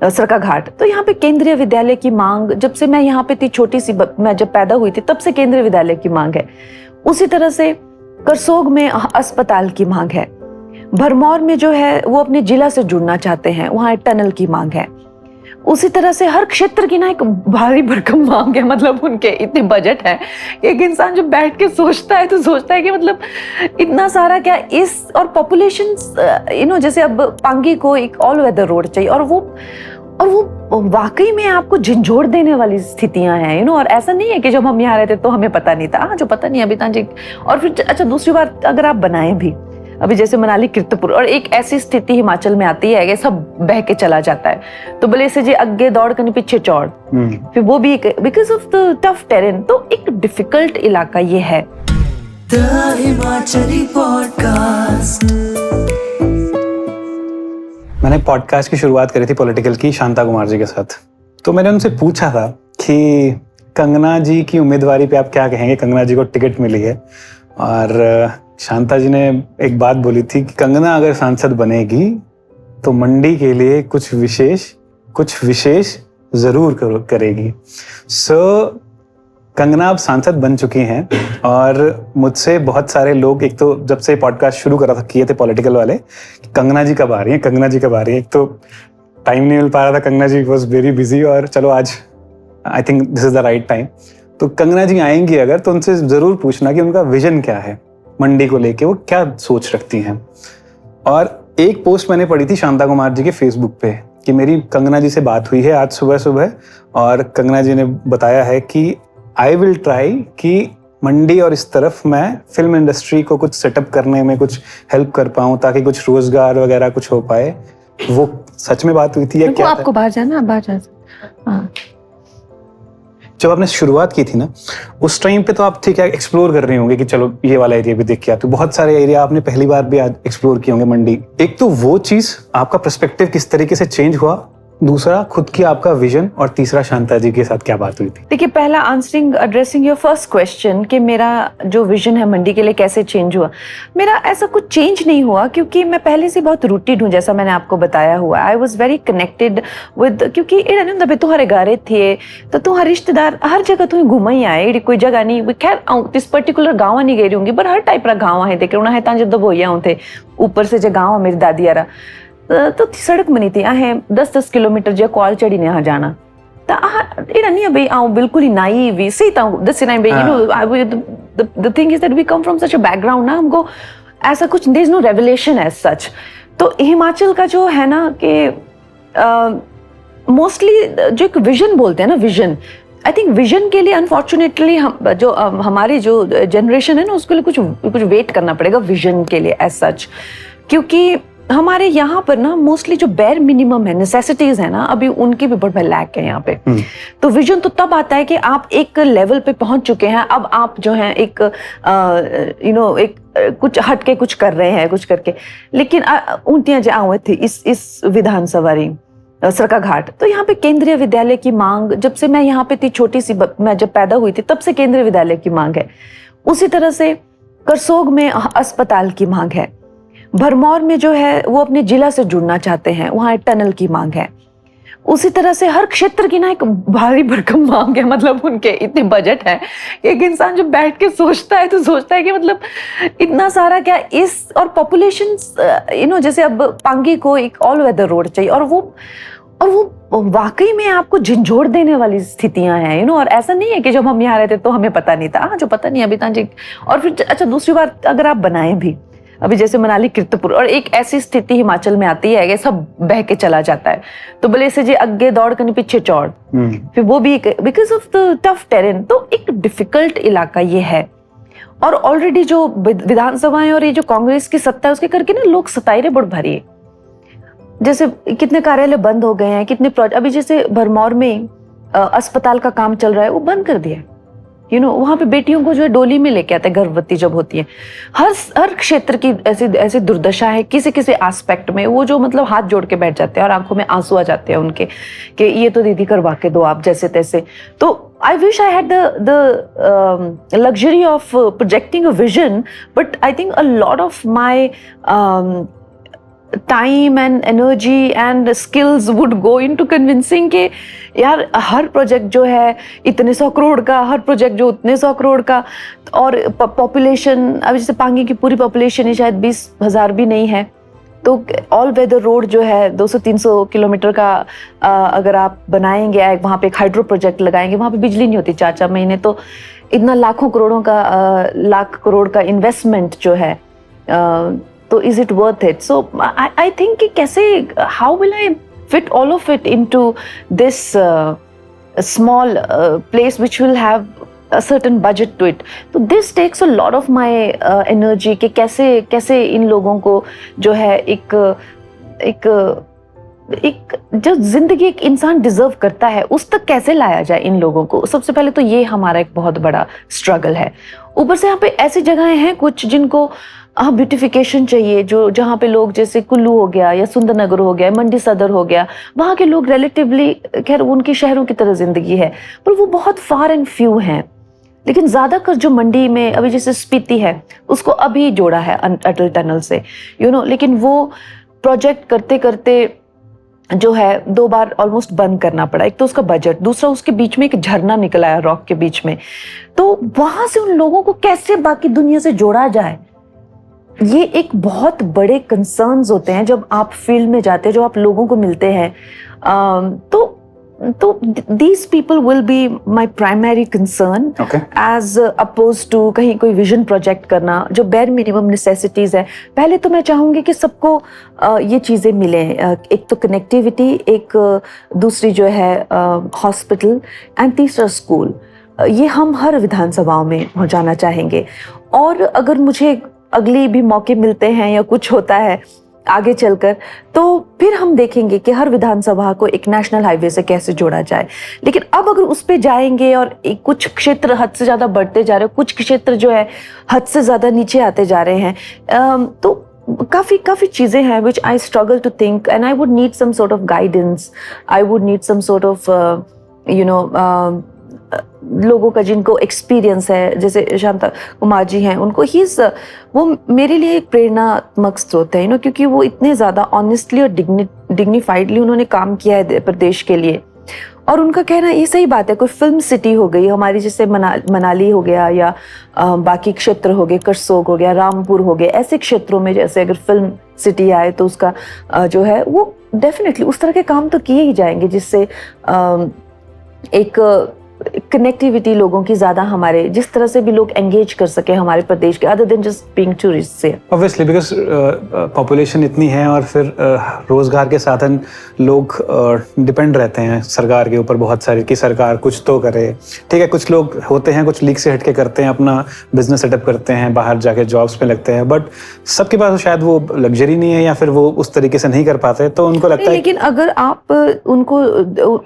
सरकाघाट। तो यहाँ पे केंद्रीय विद्यालय की मांग, जब से मैं यहाँ पे थी छोटी सी, मैं जब पैदा हुई थी तब से केंद्रीय विद्यालय की मांग है। उसी तरह से करसोग में अस्पताल की मांग है। भरमौर में जो है वो अपने जिला से जुड़ना चाहते हैं, वहाँ टनल की मांग है। उसी तरह से हर क्षेत्र की ना एक भारी भरकम मांग है। मतलब उनके इतने बजट है, एक इंसान जो बैठ के सोचता है तो सोचता है कि मतलब इतना सारा क्या इस, और पॉपुलेशन जैसे अब पांगी को एक ऑल वेदर रोड चाहिए, और वो वाकई में आपको झंझोड़ देने वाली स्थितियां हैं। और ऐसा नहीं है कि जब हम यहाँ रहते तो हमें पता नहीं था, जो पता नहीं अभी तक। और फिर अच्छा, दूसरी बात, अगर आप बनाए भी अभी जैसे मनाली कीर्तपुर, और एक ऐसी स्थिति हिमाचल में आती है कि सब बह के चला जाता है, तो भले से जी आगे दौड़ कर पीछे चौड़, फिर वो भी because of the tough terrain. तो एक डिफिकल्ट इलाका ये है। The Himachali podcast. मैंने पॉडकास्ट की शुरुआत करी थी पॉलिटिकल की शांता कुमार जी के साथ। तो मैंने उनसे पूछा था कि कंगना जी की उम्मीदवारी पे आप क्या कहेंगे, कंगना जी को टिकट मिली है, और शांता जी ने एक बात बोली थी कि कंगना अगर सांसद बनेगी तो मंडी के लिए कुछ विशेष जरूर करेगी। कंगना अब सांसद बन चुकी हैं, और मुझसे बहुत सारे लोग, एक तो जब से पॉडकास्ट शुरू किए थे पॉलिटिकल वाले, कंगना जी कब आ रही हैं। एक तो टाइम नहीं मिल पा रहा था, कंगना जी वॉज वेरी बिजी, और चलो आज I think this is the right time. तो कंगना जी आएंगी अगर, तो उनसे जरूर पूछना कि उनका विजन क्या है मंडी को लेके, वो क्या सोच रखती हैं। और एक पोस्ट मैंने पढ़ी थी शांता कुमार जी के फेसबुक पे कि मेरी कंगना जी से बात हुई है आज सुबह, और कंगना जी ने बताया है कि आई विल ट्राई कि मंडी और इस तरफ मैं फिल्म इंडस्ट्री को कुछ सेटअप करने में कुछ हेल्प कर पाऊँ, ताकि कुछ रोजगार वगैरह कुछ हो पाए। वो सच में बात हुई थी या क्या? आपको बाहर जाना, हाँ। जब आपने शुरुआत की थी ना, उस टाइम पे तो आप ठीक है एक्सप्लोर कर रहे होंगे कि चलो ये वाला एरिया भी देख के आते हो। बहुत सारे एरिया आपने पहली बार भी आज एक्सप्लोर किए होंगे मंडी। एक तो वो चीज, आपका पर्सपेक्टिव किस तरीके से चेंज हुआ, दूसरा खुद की आपका विजन, और तीसरा शांता जी के साथ क्या बात हुई थी। देखिए, पहला एड्रेसिंग योर फर्स्ट क्वेश्चन कि मेरा जो विजन है मंडी के लिए कैसे चेंज हुआ। मेरा ऐसा कुछ चेंज नहीं हुआ, क्योंकि मैं पहले से बहुत रूटेड हूँ, जैसा मैंने आपको बताया हुआ। I was very connected with, क्योंकि इधर तुम्हारे गारे थे तो तुम्हारे रिश्तेदार हर जगह तुम्हें घूम ही आए, कोई जगह नहीं। खैर इस पर्टिकुलर गाँव नहीं गई होंगी, पर हर टाइप का गाँव है देख रहे तां जो दबोइया होते ऊपर से जो गाँव मेरी दादी यारा, तो सड़क बनी थी आहे 10-10 किलोमीटर जो कॉल चढ़ी ने यहाँ जाना। तो एड़ा नहीं है भाई, आऊँ बिल्कुल ही नाई भी सही था दस ना भाई, the thing is that we come from such a background ना, हमको ऐसा कुछ there is no revelation as such. तो हिमाचल का जो है ना कि मोस्टली जो एक विजन बोलते हैं ना, विजन, आई थिंक विजन के लिए अनफॉर्चुनेटली हमारी जो जनरेशन है ना, उसके लिए कुछ वेट करना पड़ेगा विजन के लिए एज सच। क्योंकि हमारे यहाँ पर ना मोस्टली जो बेयर मिनिमम है, नेसेसिटीज है ना, अभी उनकी भी बड़ा लैक है यहाँ पे। तो विजन तो तब आता है कि आप एक लेवल पे पहुंच चुके हैं, अब आप जो है एक एक कुछ हट के कुछ कर रहे हैं, कुछ करके। लेकिन उल्टियां जो आए थी इस विधानसभा सरकाघाट। तो यहाँ पे केंद्रीय विद्यालय की मांग, जब से मैं यहाँ पे थी छोटी सी, मैं जब पैदा हुई थी तब से केंद्रीय विद्यालय की मांग है। उसी तरह से करसोग में अस्पताल की मांग है। भरमौर में जो है वो अपने जिला से जुड़ना चाहते हैं, वहाँ टनल की मांग है। उसी तरह से हर क्षेत्र की ना एक भारी भरकम मांग है। मतलब उनके इतने बजट है, एक इंसान जो बैठ के सोचता है तो सोचता है कि मतलब इतना सारा क्या इस, और पॉपुलेशन जैसे अब पांगी को एक ऑल वेदर रोड चाहिए, और वो वाकई में आपको झंझोड़ देने वाली स्थितियां हैं। और ऐसा नहीं है कि जब हम यहाँ रहते तो हमें पता नहीं था, जो पता नहीं अभी तक। और फिर अच्छा, दूसरी बात, अगर आप बनाए भी अभी जैसे मनाली कीर्तपुर, और एक ऐसी स्थिति हिमाचल में आती है कि सब बह के चला जाता है, तो भले से जी आगे दौड़ कर पीछे चौड़, फिर वो भी because of the tough terrain. तो एक डिफिकल्ट इलाका ये है। और ऑलरेडी जो विधानसभाएं और ये जो कांग्रेस की सत्ता है उसके करके ना लोग सताइरे बढ़ भरी है। जैसे कितने कार्यालय बंद हो गए हैं, कितने प्रोजेक्ट, अभी जैसे भरमौर में अस्पताल का काम चल रहा है, वो बंद कर दिया। वहां पे बेटियों को जो है डोली में लेके आते हैं गर्भवती जब होती है। हर क्षेत्र की ऐसी दुर्दशा है, किसी एस्पेक्ट में वो जो मतलब हाथ जोड़ के बैठ जाते हैं और आंखों में आंसू आ जाते हैं उनके कि ये तो दीदी करवा के दो आप, जैसे तैसे। तो I wish I had the luxury of projecting a vision, but I think a lot of my time and energy and skills would go into convincing के यार हर प्रोजेक्ट जो है इतने 100 करोड़ का, हर प्रोजेक्ट जो उतने 100 करोड़ का, और पॉपुलेशन अभी जैसे पांगी की पूरी पॉपुलेशन ही शायद 20,000 भी नहीं है, तो ऑल वेदर रोड जो है 200-300 किलोमीटर का अगर आप बनाएंगे, वहाँ पे एक हाइड्रो प्रोजेक्ट लगाएंगे, वहाँ पे बिजली नहीं होती 4-4 महीने, तो इतना लाखों करोड़ों का लाख करोड़ का इन्वेस्टमेंट जो है, तो is it worth it? So I think कि कैसे, how will I fit all of it into this small place which will have a certain budget to it. So this takes a lot of my energy कि कैसे इन लोगों को जो है एक जो जिंदगी एक इंसान डिजर्व करता है उस तक कैसे लाया जाए इन लोगों को। सबसे पहले तो ये हमारा एक बहुत बड़ा स्ट्रगल है। ऊपर से यहाँ पे ऐसी जगहें हैं कुछ जिनको ब्यूटिफिकेशन चाहिए, जो जहाँ पे लोग जैसे कुल्लू हो गया या सुंदरनगर हो गया, मंडी सदर हो गया, वहाँ के लोग रिलेटिवली खैर उनकी शहरों की तरह जिंदगी है, पर वो बहुत फार एंड फ्यू हैं। लेकिन ज्यादातर जो मंडी में अभी जैसे स्पीति है उसको अभी जोड़ा है अटल टनल से, लेकिन वो प्रोजेक्ट करते करते जो है 2 बार ऑलमोस्ट बंद करना पड़ा। एक तो उसका बजट, दूसरा उसके बीच में एक झरना निकल आया रॉक के बीच में, तो वहां से उन लोगों को कैसे बाकी दुनिया से जोड़ा जाए, ये एक बहुत बड़े कंसर्न्स होते हैं जब आप फील्ड में जाते हैं, जो आप लोगों को मिलते हैं। तो these people will be my primary concern, as opposed to कहीं कोई विजन प्रोजेक्ट करना जो bare minimum necessities है। पहले तो मैं चाहूँगी कि सबको ये चीज़ें मिलें, एक तो कनेक्टिविटी, एक दूसरी जो है हॉस्पिटल, एंड तीसरा स्कूल। ये हम हर विधानसभाओं में पहुँचाना चाहेंगे, और अगर मुझे अगली भी मौके मिलते हैं या कुछ होता है आगे चलकर, तो फिर हम देखेंगे कि हर विधानसभा को एक नेशनल हाईवे से कैसे जोड़ा जाए। लेकिन अब अगर उस पे जाएंगे और कुछ क्षेत्र हद से ज़्यादा बढ़ते जा रहे हैं, कुछ क्षेत्र जो है हद से ज़्यादा नीचे आते जा रहे हैं, तो काफ़ी चीज़ें हैं which I struggle to think, and I would need some sort of guidance, I would need some sort of लोगों का जिनको एक्सपीरियंस है, जैसे शांता कुमार जी हैं, उनको वो मेरे लिए एक प्रेरणात्मक स्रोत है, क्योंकि वो इतने ज़्यादा ऑनेस्टली और डिग्निफाइडली उन्होंने काम किया है प्रदेश के लिए। और उनका कहना ये सही बात है, कोई फिल्म सिटी हो गई हमारी, जैसे मनाली हो गया या बाकी क्षेत्र हो गए, करसोग हो गया, रामपुर हो गया, ऐसे क्षेत्रों में जैसे अगर फिल्म सिटी आए तो उसका जो है वो डेफिनेटली उस तरह के काम तो किए ही जाएंगे जिससे एक कनेक्टिविटी लोगों की ज़्यादा, हमारे जिस तरह से भी लोग एंगेज कर सके हमारे प्रदेश के, other than just being tourist से। ऑब्वियसली बिकॉज पॉपुलेशन इतनी है और फिर रोजगार के साधन लोग डिपेंड रहते हैं सरकार के ऊपर बहुत सारे, कि सरकार कुछ तो करे। ठीक है, कुछ लोग होते हैं कुछ लीग से हटके करते हैं, अपना बिजनेस सेटअप करते हैं, बाहर जाके जॉब्स में लगते हैं, बट सबके पास शायद वो लग्जरी नहीं है या फिर वो उस तरीके से नहीं कर पाते, तो उनको लगता है। लेकिन अगर आप उनको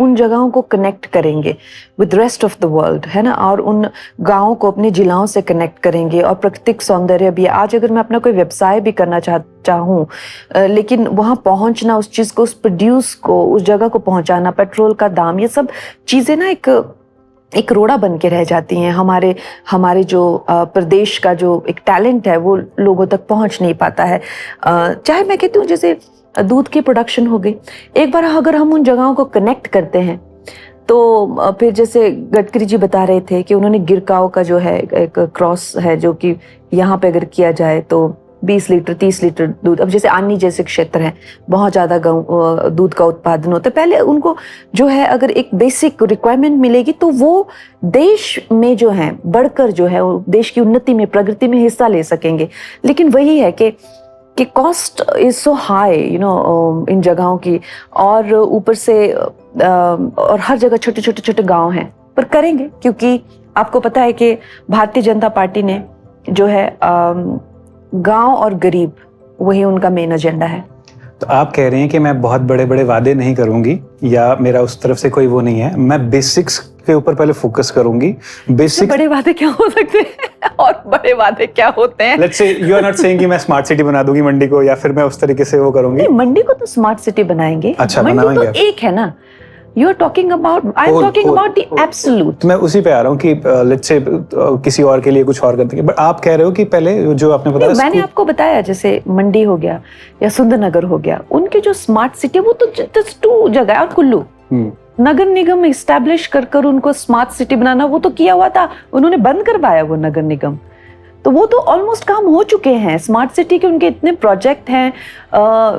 उन जगहों को कनेक्ट करेंगे with rest of the world, है ना, और उन गाँव को अपने जिलाओं से कनेक्ट करेंगे, और प्राकृतिक सौंदर्य भी, आज अगर मैं अपना कोई व्यवसाय भी करना चाहूँ, लेकिन वहाँ पहुँचना, उस चीज़ को, उस प्रोड्यूस को उस जगह को पहुँचाना, पेट्रोल का दाम, ये सब चीज़ें ना एक रोड़ा बन के रह जाती हैं। हमारे जो प्रदेश का जो एक टैलेंट है वो लोगों तक पहुँच नहीं पाता है। चाहे मैं कहती हूँ जैसे दूध की प्रोडक्शन हो गई, एक बार अगर हम उन जगहों को कनेक्ट करते हैं तो फिर जैसे गडकरी जी बता रहे थे कि उन्होंने गिरगांव का जो है एक क्रॉस है, जो कि यहाँ पे अगर किया जाए तो 20 लीटर 30 लीटर दूध, अब जैसे आनी जैसे क्षेत्र है बहुत ज़्यादा दूध का उत्पादन होता है, पहले उनको जो है अगर एक बेसिक रिक्वायरमेंट मिलेगी तो वो देश में जो है बढ़कर जो है वो देश की उन्नति में, प्रगति में हिस्सा ले सकेंगे। लेकिन वही है कि cost is so high in जगहों की, और ऊपर से और हर जगह छोटे गांव हैं, पर करेंगे क्योंकि आपको पता है कि भारतीय जनता पार्टी ने जो है गांव और गरीब, वही उनका मेन एजेंडा है। तो आप कह रहे हैं कि मैं बहुत बड़े वादे नहीं करूंगी, या मेरा उस तरफ से कोई वो नहीं है, मैं बेसिक्स के ऊपर पहले फोकस करूंगी। बेसिक बड़े वादे क्या हो सकते हैं और बड़े वादे क्या होते हैं? Let's say you are not saying कि मैं स्मार्ट सिटी बना दूंगी मंडी को, या फिर मैं उस तरीके से वो करूंगी। मंडी को तो स्मार्ट सिटी बनाएंगे। अच्छा, मंडी तो एक है ना, you are talking about, I am talking about the absolute. मैं उसी पे आ रहा हूँ कि लेट्स से किसी और के लिए कुछ और करते हैं, बट आप कह रहे हो कि पहले जो आपने बताया, मैंने आपको बताया जैसे मंडी हो गया या सुंदरनगर हो गया, उनके जो स्मार्ट सिटी वो तो जस्ट 2 जगह है, और कुल्लू नगर निगम एस्टैब्लिश कर उनको स्मार्ट सिटी बनाना वो तो किया हुआ था, उन्होंने बंद करवाया वो नगर निगम, तो वो तो ऑलमोस्ट काम हो चुके हैं। स्मार्ट सिटी के उनके इतने प्रोजेक्ट हैं,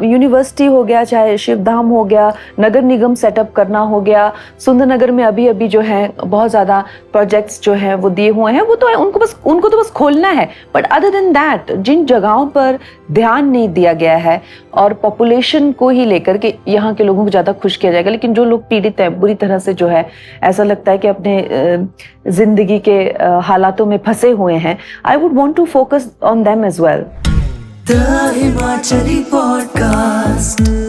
यूनिवर्सिटी हो गया, चाहे शिवधाम हो गया, नगर निगम सेटअप करना हो गया, सुंदरनगर में अभी जो है बहुत ज़्यादा प्रोजेक्ट्स जो हैं वो दिए हुए हैं, वो तो है, उनको तो बस खोलना है। बट अदर देन दैट जिन जगहों पर ध्यान नहीं दिया गया है और पॉपुलेशन को ही लेकर के यहाँ के लोगों को ज़्यादा खुश किया जाएगा, लेकिन जो लोग पीड़ित हैं बुरी तरह से, जो है ऐसा लगता है कि अपने जिंदगी के हालातों में फंसे हुए हैं, I would want to focus on them as well. The Himachali Podcast.